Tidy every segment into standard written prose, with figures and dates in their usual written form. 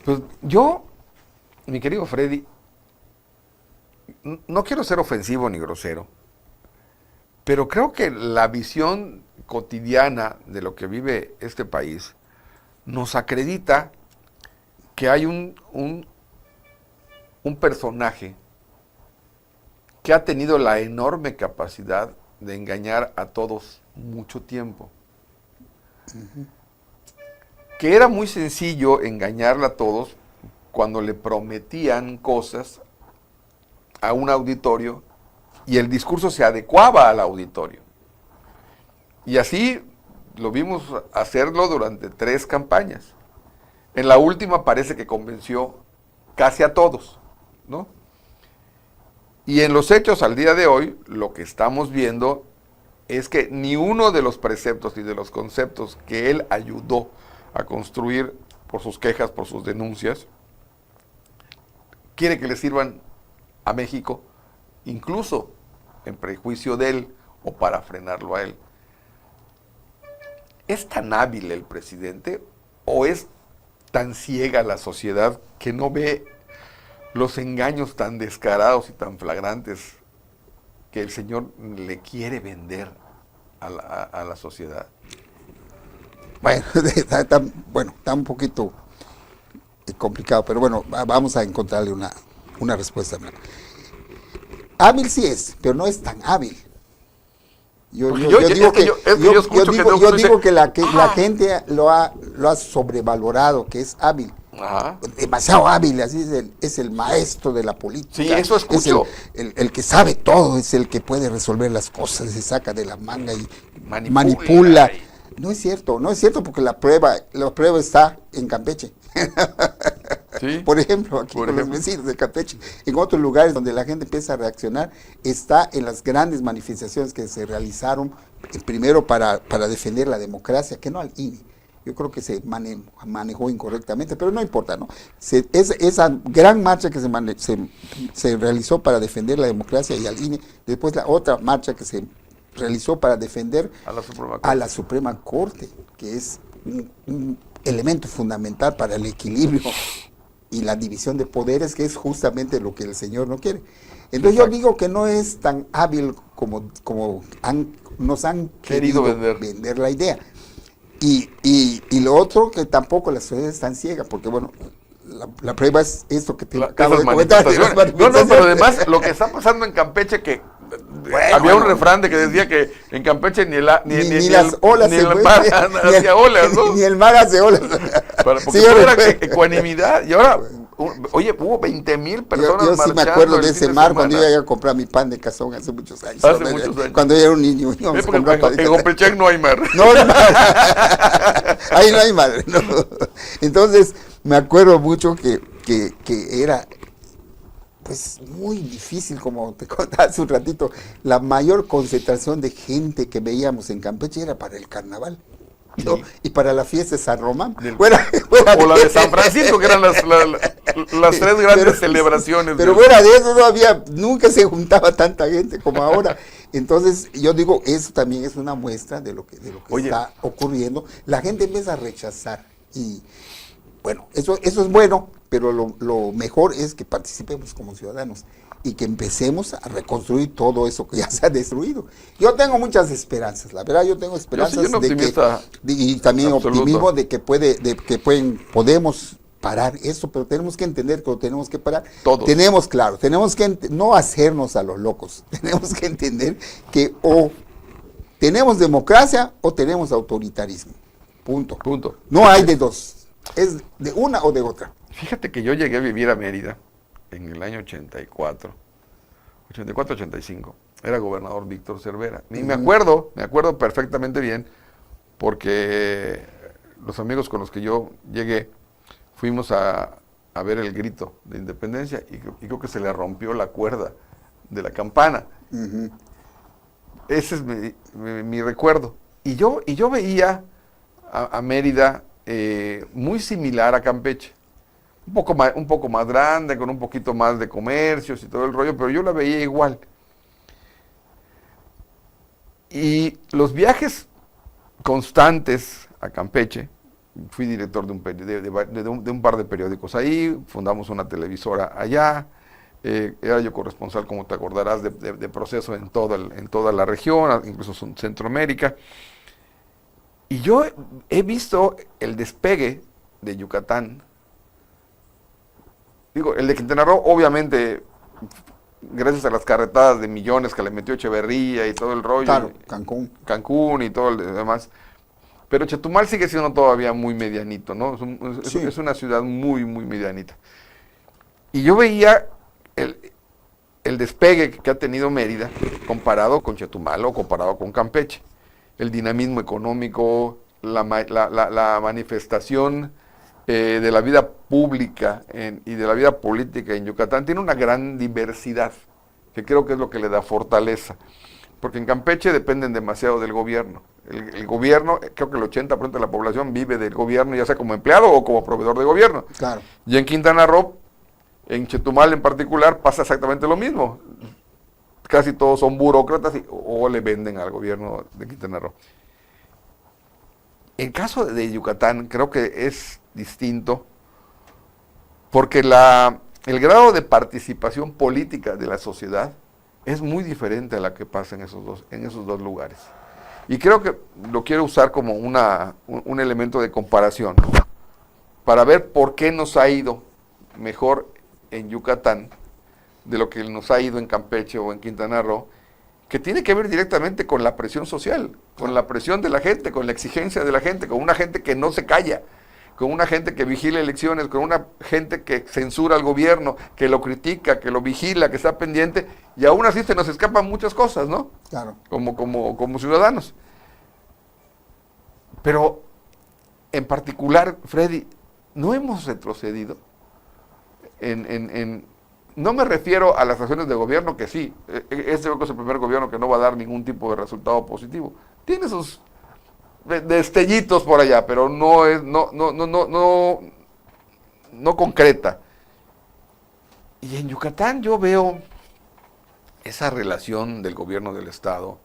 Pues yo, mi querido Freddy, no quiero ser ofensivo ni grosero, pero creo que la visión cotidiana de lo que vive este país nos acredita que hay un personaje que ha tenido la enorme capacidad de engañar a todos mucho tiempo. Que era muy sencillo engañarla a todos cuando le prometían cosas a un auditorio y el discurso se adecuaba al auditorio. Y así lo vimos hacerlo durante 3 campañas. En la última parece que convenció casi a todos, ¿no? Y en los hechos al día de hoy, lo que estamos viendo es que ni uno de los preceptos y de los conceptos que él ayudó a construir por sus quejas, por sus denuncias, quiere que le sirvan a México, incluso en prejuicio de él o para frenarlo a él. ¿Es tan hábil el presidente o es tan ciega la sociedad que no ve los engaños tan descarados y tan flagrantes que el señor le quiere vender a la sociedad? Bueno, está un poquito complicado, pero bueno, vamos a encontrarle una respuesta. Hábil sí es, pero no es tan hábil. Yo digo que la gente lo ha sobrevalorado, que es hábil. Ajá. Demasiado hábil, así es el maestro de la política. Sí, eso escucho. Es el que sabe todo, es el que puede resolver las cosas, se saca de la manga y Manipula. No es cierto porque la prueba está en Campeche. ¿Sí? Por ejemplo, aquí con los vecinos de Campeche. En otros lugares donde la gente empieza a reaccionar, está en las grandes manifestaciones que se realizaron, primero para defender la democracia, que no al INE. Yo creo que se manejó incorrectamente, pero no importa, ¿no? Esa gran marcha que se realizó para defender la democracia y al INE, después la otra marcha que se realizó para defender a la Suprema Corte, que es un elemento fundamental para el equilibrio y la división de poderes, que es justamente lo que el señor no quiere. Entonces yo digo que no es tan hábil como nos han querido vender la idea. Y lo otro, que tampoco la sociedad es tan ciega, porque bueno, la prueba es esto que te acabo de comentar. No, pero además lo que está pasando en Campeche, que había un refrán de que decía que en Campeche ni las olas ni el mar hacía olas, ¿no? Ni el mar hace olas. Porque sí, era ecuanimidad, y ahora, oye, hubo 20,000 personas yo sí me acuerdo de ese mar cuando yo iba a comprar mi pan de cazón hace muchos años. Cuando yo era un niño. En Campeche no hay mar. No, ahí no hay mar. No. Entonces, me acuerdo mucho que era pues muy difícil, como te contaba hace un ratito, la mayor concentración de gente que veíamos en Campeche era para el carnaval, ¿no? Sí. Y para la fiesta de San Román. O la de San Francisco, que eran las 3 grandes celebraciones. Pero fuera de eso nunca se juntaba tanta gente como ahora. Entonces, yo digo, eso también es una muestra de lo que está ocurriendo. La gente empieza a rechazar y bueno, eso es bueno, pero lo mejor es que participemos como ciudadanos y que empecemos a reconstruir todo eso que ya se ha destruido. Yo tengo muchas esperanzas, la verdad, yo tengo esperanzas y también optimismo de que podemos parar eso, pero tenemos que entender que lo tenemos que parar. Todos. Tenemos que no hacernos a los locos, tenemos que entender que o tenemos democracia o tenemos autoritarismo. Punto. No hay de dos. Es de una o de otra. Fíjate que yo llegué a vivir a Mérida en el año 85. Era gobernador Víctor Cervera. Y me acuerdo perfectamente bien, porque los amigos con los que yo llegué, fuimos a ver el grito de independencia y creo que se le rompió la cuerda de la campana. Ese es mi recuerdo. Y yo veía a Mérida muy similar a Campeche, un poco más grande, con un poquito más de comercios y todo el rollo, pero yo la veía igual. Y los viajes constantes a Campeche fui director de un par de periódicos ahí, fundamos una televisora allá, era yo corresponsal, como te acordarás, de Proceso en toda la región, incluso Centroamérica. Y yo he visto el despegue de Yucatán. Digo, el de Quintana Roo, obviamente, gracias a las carretadas de millones que le metió Echeverría y todo el rollo. Claro, Cancún. Cancún y todo el demás. Pero Chetumal sigue siendo todavía muy medianito, ¿no? Sí. Es una ciudad muy, muy medianita. Y yo veía el despegue que ha tenido Mérida comparado con Chetumal o comparado con Campeche. El dinamismo económico, la manifestación de la vida pública y de la vida política en Yucatán tiene una gran diversidad, que creo que es lo que le da fortaleza. Porque en Campeche dependen demasiado del gobierno. El gobierno, creo que el 80% de la población vive del gobierno, ya sea como empleado o como proveedor de gobierno. Claro. Y en Quintana Roo, en Chetumal en particular, pasa exactamente lo mismo. Casi todos son burócratas o le venden al gobierno de Quintana Roo. En caso de Yucatán, creo que es distinto porque el grado de participación política de la sociedad es muy diferente a la que pasa en esos dos lugares. Y creo que lo quiero usar como un elemento de comparación para ver por qué nos ha ido mejor en Yucatán de lo que nos ha ido en Campeche o en Quintana Roo, que tiene que ver directamente con la presión social, con la presión de la gente, con la exigencia de la gente, con una gente que no se calla, con una gente que vigila elecciones, con una gente que censura al gobierno, que lo critica, que lo vigila, que está pendiente, y aún así se nos escapan muchas cosas, ¿no? Claro. Como ciudadanos. Pero, en particular, Freddy, no hemos retrocedido no me refiero a las acciones de gobierno, que sí, este es el primer gobierno que no va a dar ningún tipo de resultado positivo. Tiene sus destellitos por allá, pero no concreta. Y en Yucatán yo veo esa relación del gobierno del Estado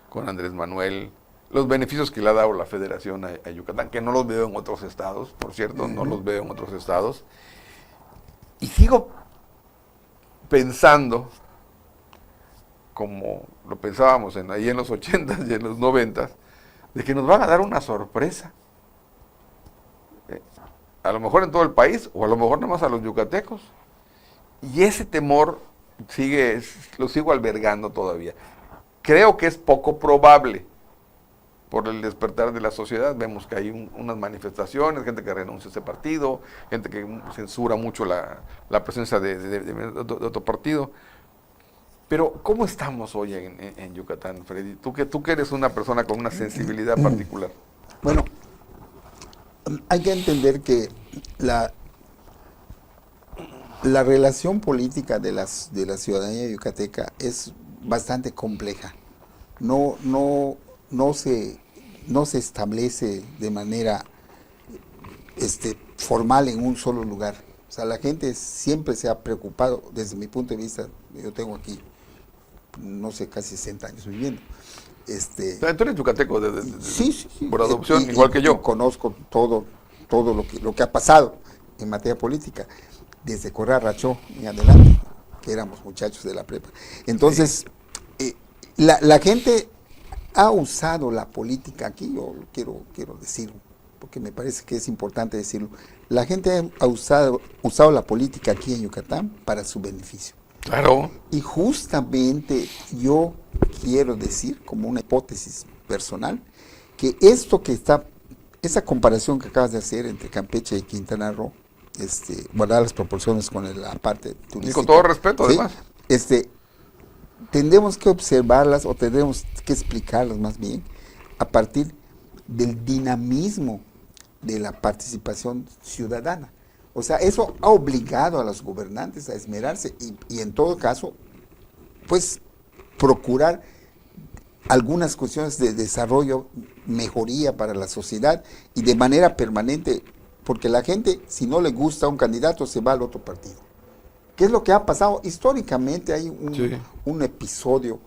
con Andrés Manuel, los beneficios que le ha dado la Federación a Yucatán, que no los veo en otros estados, por cierto, no los veo en otros estados. Y sigo pensando, como lo pensábamos ahí en los 80s y en los 90s, de que nos van a dar una sorpresa. A lo mejor en todo el país, o a lo mejor nada más a los yucatecos. Y ese temor lo sigo albergando todavía. Creo que es poco probable por el despertar de la sociedad. Vemos que hay unas manifestaciones, gente que renuncia a ese partido, gente que censura mucho la presencia de otro partido. Pero, ¿cómo estamos hoy en Yucatán, Freddy? Tú que eres una persona con una sensibilidad particular. Bueno, hay que entender que la relación política de la ciudadanía yucateca es bastante compleja. No se establece de manera formal en un solo lugar. O sea, la gente siempre se ha preocupado, desde mi punto de vista, yo tengo aquí, no sé, casi 60 años viviendo. Tú eres yucateco Sí. Por adopción, igual que yo. Y conozco todo lo que ha pasado en materia política, desde Correa Rachó en adelante, que éramos muchachos de la prepa. Entonces, la gente ha usado la política aquí, yo quiero decirlo, porque me parece que es importante decirlo. La gente ha usado la política aquí en Yucatán para su beneficio. Claro. Y justamente yo quiero decir, como una hipótesis personal, que esa comparación que acabas de hacer entre Campeche y Quintana Roo, guardar las proporciones con la parte turística. Y con todo respeto, ¿sí? además. Tendremos que observarlas o tendremos que explicarlas más bien a partir del dinamismo de la participación ciudadana. O sea, eso ha obligado a los gobernantes a esmerarse y en todo caso, pues, procurar algunas cuestiones de desarrollo, mejoría para la sociedad y de manera permanente, porque la gente, si no le gusta un candidato, se va al otro partido. ¿Qué es lo que ha pasado? Históricamente hay un episodio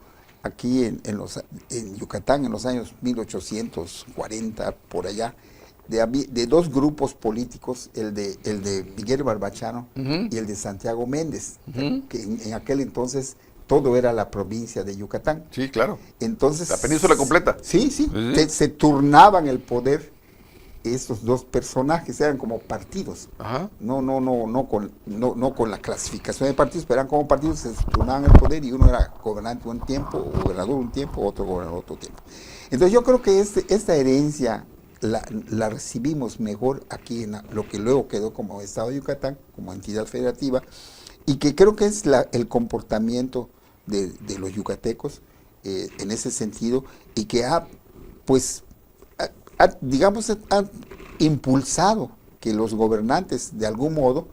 aquí en Yucatán, en los años 1840, por allá, de dos grupos políticos, el de Miguel Barbachano y el de Santiago Méndez, que en aquel entonces todo era la provincia de Yucatán. Sí, claro. Entonces, la península completa. Sí. Se turnaban el poder. Estos dos personajes eran como partidos. Ajá. No con la clasificación de partidos, pero eran como partidos, se turnaban el poder y uno era gobernante un tiempo, o gobernador un tiempo, otro gobernador otro tiempo. Entonces yo creo que esta herencia la recibimos mejor aquí en lo que luego quedó como Estado de Yucatán, como entidad federativa, y que creo que es el comportamiento de los yucatecos en ese sentido, y que digamos, ha impulsado que los gobernantes de algún modo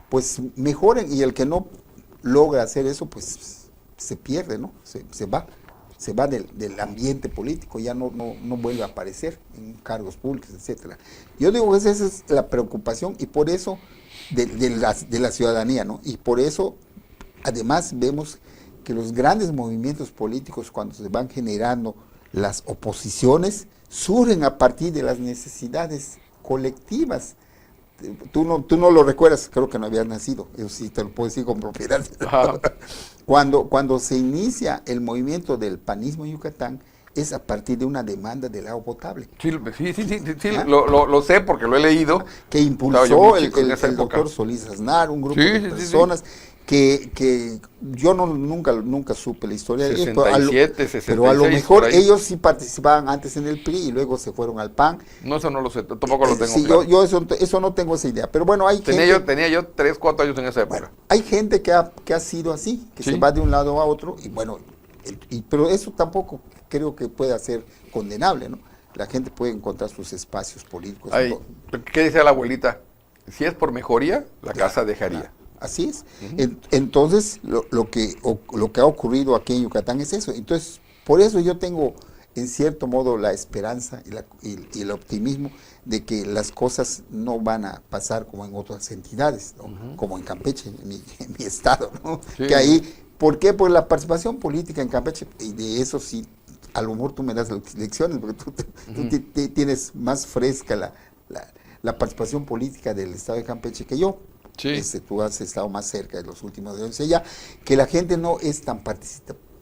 pues mejoren, y el que no logra hacer eso pues se pierde, ¿no? Se va del ambiente político, ya no vuelve a aparecer en cargos públicos, etcétera. Yo digo que esa es la preocupación, y por eso de la ciudadanía, ¿no? Y por eso además vemos que los grandes movimientos políticos, cuando se van generando las oposiciones, surgen a partir de las necesidades colectivas. Tú no lo recuerdas, creo que no habías nacido, yo sí te lo puedo decir con propiedad. Cuando se inicia el movimiento del panismo en Yucatán, es a partir de una demanda del agua potable. Sí, lo sé porque lo he leído. Que impulsó el doctor Solís Aznar, un grupo de personas. Que yo nunca supe la historia de ellos, 67, pero a lo mejor ellos sí participaban antes en el PRI y luego se fueron al PAN. No, eso no lo sé, tampoco lo tengo sí, claro. Yo eso no tengo esa idea, pero bueno, tenía yo 3, 4 años en esa época. Bueno, hay gente que ha sido así, que se va de un lado a otro, y bueno, pero eso tampoco creo que pueda ser condenable, ¿no? La gente puede encontrar sus espacios políticos. ¿Qué dice la abuelita? Si es por mejoría, la casa dejaría. Claro. Así es. Entonces, lo que ha ocurrido aquí en Yucatán es eso. Entonces, por eso yo tengo, en cierto modo, la esperanza y el optimismo de que las cosas no van a pasar como en otras entidades, ¿no? Como en Campeche, en mi estado, ¿no? Sí. Que ahí, ¿por qué? Por la participación política en Campeche, y de eso sí, a lo mejor tú me das lecciones, porque tú tienes más fresca la participación política del estado de Campeche que yo. Sí. Tú has estado más cerca de los últimos años allá, que la gente no es tan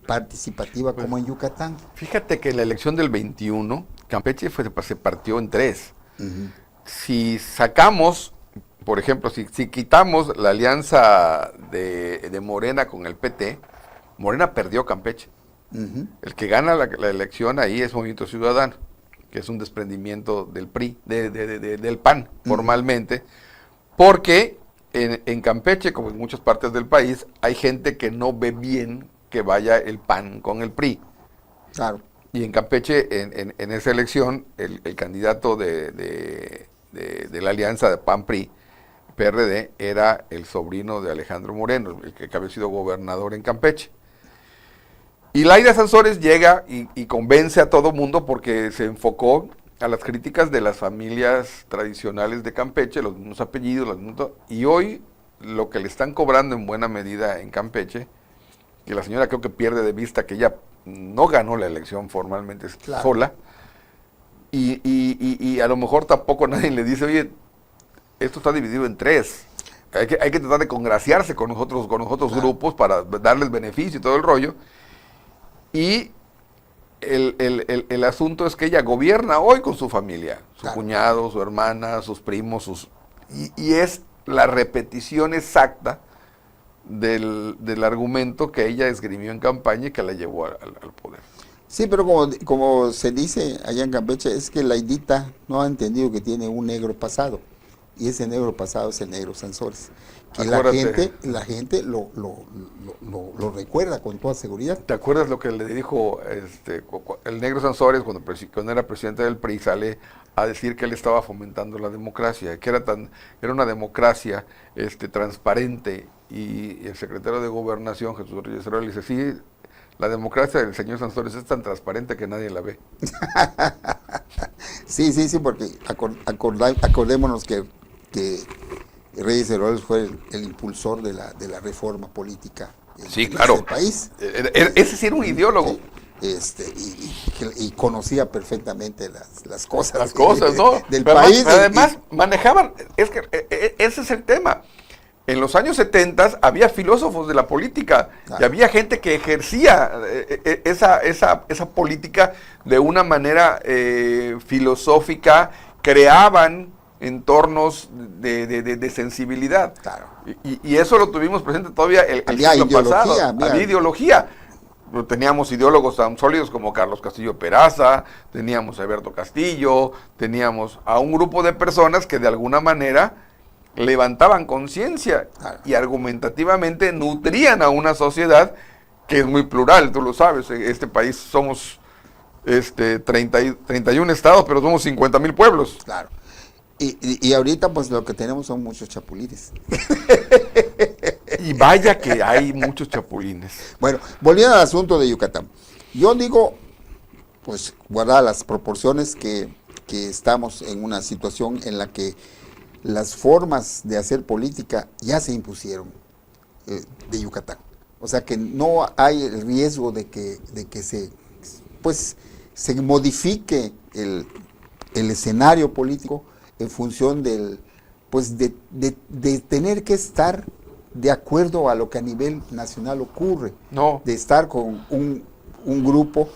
participativa como en Yucatán. Fíjate que en la elección del 21, Campeche se partió en 3. Si sacamos, por ejemplo, si quitamos la alianza de Morena con el PT, Morena perdió Campeche. El que gana la elección ahí es Movimiento Ciudadano, que es un desprendimiento del PRI, del PAN, formalmente, porque en Campeche, como en muchas partes del país, hay gente que no ve bien que vaya el PAN con el PRI. Claro. Y en Campeche, en esa elección, el candidato de la alianza de PAN-PRI, PRD, era el sobrino de Alejandro Moreno, el que había sido gobernador en Campeche. Y Laida Sansores llega y convence a todo mundo porque se enfocó a las críticas de las familias tradicionales de Campeche, los mismos apellidos, y hoy lo que le están cobrando en buena medida en Campeche, que la señora creo que pierde de vista que ella no ganó la elección formalmente sola, y a lo mejor tampoco nadie le dice, oye, esto está dividido en 3, hay que tratar de congraciarse con nosotros grupos para darles beneficio y todo el rollo, y el asunto es que ella gobierna hoy con su familia, su cuñado, su hermana, sus primos, y es la repetición exacta del argumento que ella esgrimió en campaña y que la llevó al poder. Sí, pero como se dice allá en Campeche, es que Laidita no ha entendido que tiene un negro pasado, y ese negro pasado es el negro Sansores, que la gente lo recuerda con toda seguridad. ¿Te acuerdas lo que le dijo el negro Sansores cuando era presidente del PRI? Sale a decir que él estaba fomentando la democracia, que era una democracia transparente, y el secretario de Gobernación, Jesús Reyes Heroles, le dice, sí, la democracia del señor Sansores es tan transparente que nadie la ve. Sí, porque acordémonos que Reyes Heroles fue el impulsor de la reforma política en el país. Ese sí era un ideólogo. y conocía perfectamente las cosas, Las cosas, ¿no? del Pero país. además manejaban, es que ese es el tema. En los años 70 había filósofos de la política y había gente que ejercía esa política de una manera filosófica, creaban entornos de sensibilidad. Claro. Y eso lo tuvimos presente todavía el Había siglo ideología, pasado. Había ideología. Teníamos ideólogos tan sólidos como Carlos Castillo Peraza, teníamos a Alberto Castillo, teníamos a un grupo de personas que de alguna manera levantaban conciencia y argumentativamente nutrían a una sociedad que es muy plural, tú lo sabes. En este país somos 31 estados, pero somos 50,000 pueblos. Claro. Y ahorita pues lo que tenemos son muchos chapulines. Y vaya que hay muchos chapulines. Bueno, volviendo al asunto de Yucatán. Yo digo, pues guardar las proporciones que estamos en una situación en la que las formas de hacer política ya se impusieron de Yucatán. O sea que no hay el riesgo de que se modifique el escenario político en función de tener que estar de acuerdo a lo que a nivel nacional ocurre. No. De estar con un grupo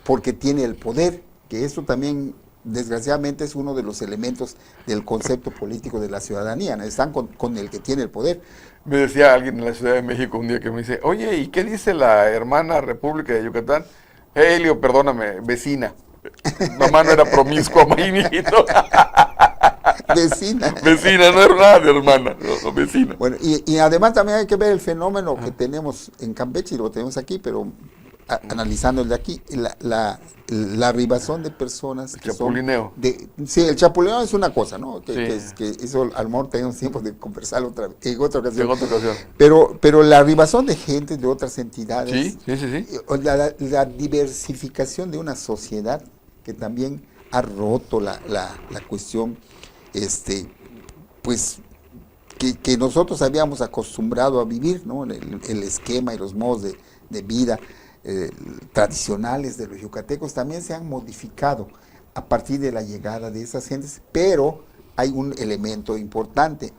porque tiene el poder, que eso también desgraciadamente es uno de los elementos del concepto político de la ciudadanía, ¿no? Están con el que tiene el poder. Me decía alguien en la Ciudad de México un día que me dice, oye, ¿y qué dice la hermana República de Yucatán? Helio, perdóname, vecina. Mamá no era promiscua, mijito. Vecina. Vecina, no era nada de hermana, no, vecina. Bueno, y además también hay que ver el fenómeno que tenemos en Campeche, y lo tenemos aquí, pero analizando el de aquí, la arribazón de personas. El chapulineo. Sí, el chapulineo es una cosa, ¿no? Sí. Que eso a lo mejor tenemos tiempo de conversarlo en otra ocasión. En otra ocasión. Pero la arribazón de gente de otras entidades. Sí. La diversificación de una sociedad que también ha roto la cuestión, pues, que nosotros habíamos acostumbrado a vivir, ¿no? El esquema y los modos de vida tradicionales de los yucatecos también se han modificado a partir de la llegada de esas gentes, pero hay un elemento importante.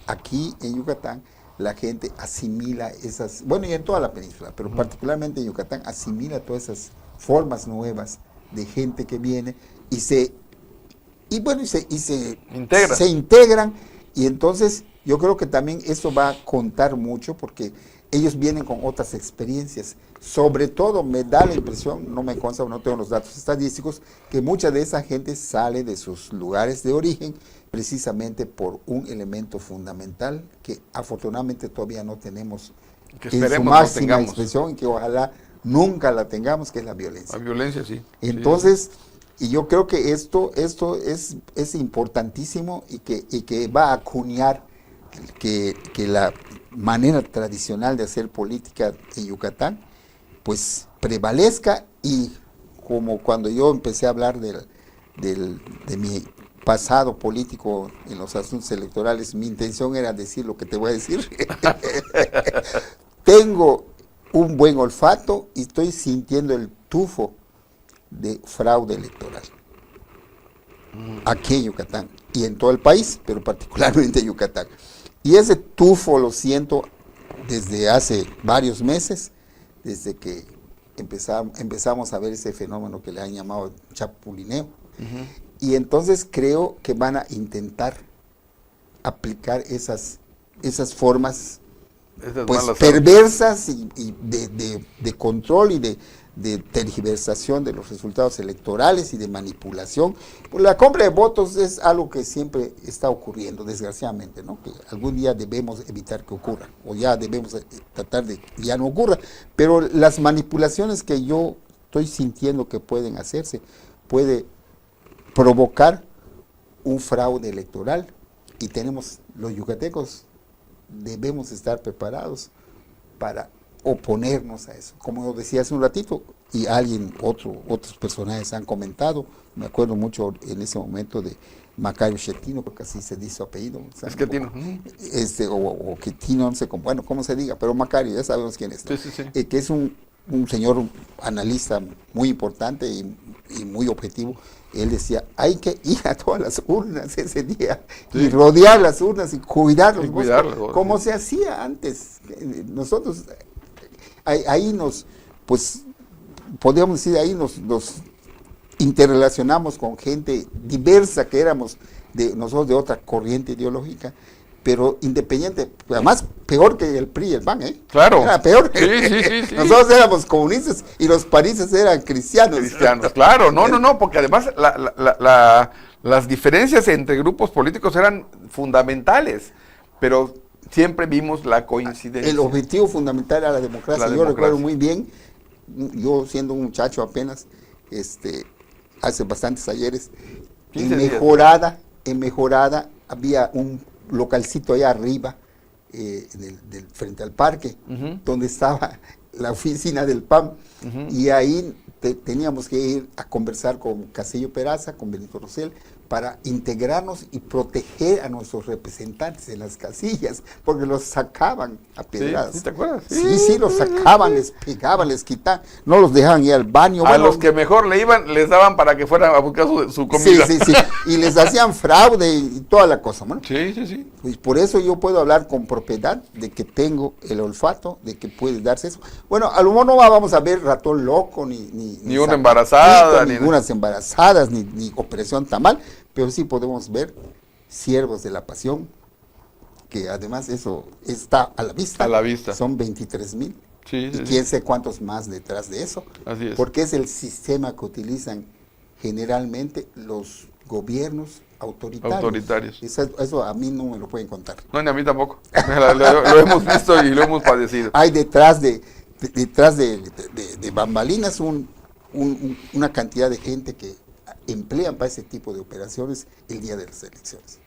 Aquí en Yucatán la gente asimila esas, bueno, y en toda la península, pero particularmente en Yucatán asimila todas esas formas nuevas de gente que viene y se integran, y entonces yo creo que también eso va a contar mucho porque ellos vienen con otras experiencias. Sobre todo me da la impresión, no me consta, no tengo los datos estadísticos, que mucha de esa gente sale de sus lugares de origen precisamente por un elemento fundamental que afortunadamente todavía no tenemos en su máxima expresión y que ojalá nunca la tengamos, que es la violencia. La violencia, sí. Entonces, y yo creo que esto es importantísimo y que va a acuñar que la manera tradicional de hacer política en Yucatán pues prevalezca, y como cuando yo empecé a hablar de mi pasado político en los asuntos electorales, mi intención era decir lo que te voy a decir. Tengo un buen olfato y estoy sintiendo el tufo de fraude electoral aquí en Yucatán y en todo el país, pero particularmente en Yucatán. Y ese tufo lo siento desde hace varios meses, desde que empezamos a ver ese fenómeno que le han llamado chapulineo. Y entonces creo que van a intentar aplicar esas formas pues perversas y de control y de tergiversación de los resultados electorales y de manipulación. Pues la compra de votos es algo que siempre está ocurriendo, desgraciadamente, ¿no? Que algún día debemos evitar que ocurra, o ya debemos tratar de que ya no ocurra, pero las manipulaciones que yo estoy sintiendo que pueden hacerse, puede provocar un fraude electoral, y los yucatecos debemos estar preparados para oponernos a eso. Como decía hace un ratito, y otros personajes han comentado, me acuerdo mucho en ese momento de Macario Schettino, porque así se dice su apellido. Es Schettino. O Schettino, no sé cómo se diga, pero Macario, ya sabemos quién es. Sí. Que es un un señor analista muy importante y muy objetivo, él decía, hay que ir a todas las urnas ese día y rodear las urnas y cuidar los votos, como se hacía antes. Nosotros ahí nos, pues, podríamos decir, ahí nos interrelacionamos con gente diversa que éramos nosotros de otra corriente ideológica, pero independiente, además peor que el PRI y el PAN, ¿eh? Claro. Era peor. Sí. Nosotros éramos comunistas y los paristas eran cristianos. Claro, no, porque además las diferencias entre grupos políticos eran fundamentales, pero siempre vimos la coincidencia. El objetivo fundamental era la democracia. Yo recuerdo muy bien, yo siendo un muchacho apenas, hace bastantes ayeres, en Mejorada había un localcito allá arriba, frente al parque, donde estaba la oficina del PAN, y ahí teníamos que ir a conversar con Castillo Peraza, con Benito Rosell, para integrarnos y proteger a nuestros representantes en las casillas, porque los sacaban a pedradas. ¿Sí te acuerdas? Sí, los sacaban, les pegaban, les quitaban, no los dejaban ir al baño. A los que mejor le iban, les daban para que fueran a buscar su comida. Sí, y les hacían fraude y toda la cosa, ¿no? Sí. Pues por eso yo puedo hablar con propiedad de que tengo el olfato, de que puede darse eso. Bueno, a lo mejor no vamos a ver ratón loco, ni una embarazada, ni unas embarazadas, ni operación tamal, pero sí podemos ver siervos de la pasión, que además eso está a la vista. A la vista. Son 23,000. Sí, y quién sé cuántos más detrás de eso. Así es. Porque es el sistema que utilizan generalmente los gobiernos autoritarios. Eso a mí no me lo pueden contar. No, ni a mí tampoco. Lo hemos visto y lo hemos padecido. Hay detrás de bambalinas una cantidad de gente que emplean para ese tipo de operaciones el día de las elecciones.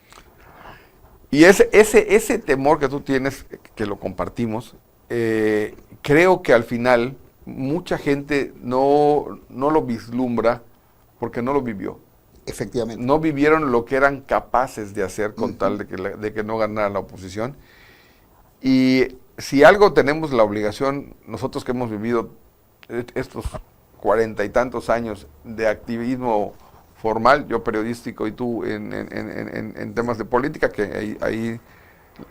Y ese temor que tú tienes, que lo compartimos, creo que al final mucha gente no lo vislumbra porque no lo vivió. Efectivamente. No vivieron lo que eran capaces de hacer con tal de que no ganara la oposición. Y si algo tenemos la obligación, nosotros que hemos vivido estos 40 y tantos años de activismo formal, yo periodístico y tú en temas de política, que ahí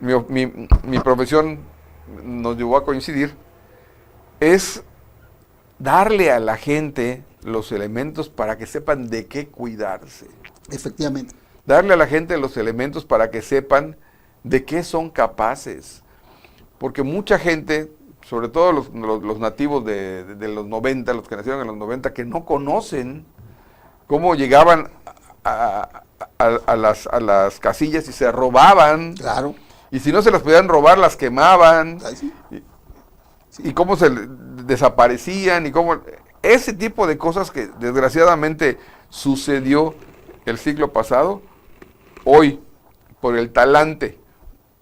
mi profesión nos llevó a coincidir, es darle a la gente los elementos para que sepan de qué cuidarse. Efectivamente. Darle a la gente los elementos para que sepan de qué son capaces. Porque mucha gente, sobre todo los nativos de los 90, los que nacieron en los 90, que no conocen cómo llegaban a las casillas y se robaban. Claro. Y si no se las podían robar, las quemaban. Ay, sí. Y cómo se desaparecían y cómo... Ese tipo de cosas que desgraciadamente sucedió el siglo pasado, hoy, por el talante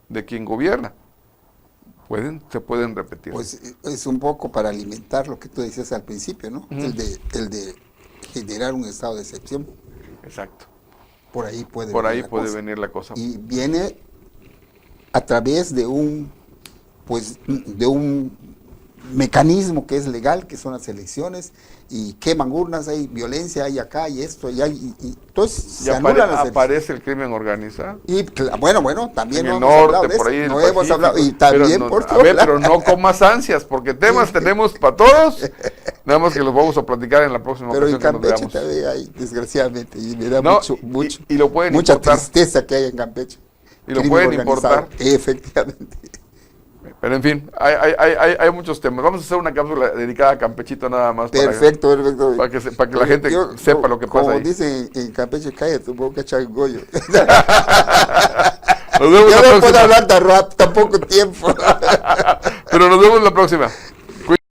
de quien gobierna, se pueden repetir. Pues es un poco para alimentar lo que tú decías al principio, ¿no? El de generar un estado de excepción. Exacto. Por ahí puede venir la cosa. Y viene a través de un mecanismo que es legal, que son las elecciones, y queman urnas, hay violencia, hay acá, y esto, y entonces se anulan las aparece el crimen organizado. Y bueno, también en el hemos norte, hablado de por eso, ahí no hemos hablado, y también por a ver, pero no con más ansias, porque temas tenemos para todos, nada más que los vamos a platicar en la próxima pero ocasión. Pero en Campeche también hay, desgraciadamente, y me da y lo pueden mucha importar. Tristeza que hay en Campeche. Y lo pueden importar. Efectivamente. Pero en fin, hay muchos temas. Vamos a hacer una cápsula dedicada a Campechito nada más. Perfecto. Para que la gente sepa lo que pasa ahí. Como dicen en Campeche, cállate, boca changollo. Nos vemos ya la no próxima. puedo hablar tan poco tiempo. Pero nos vemos la próxima.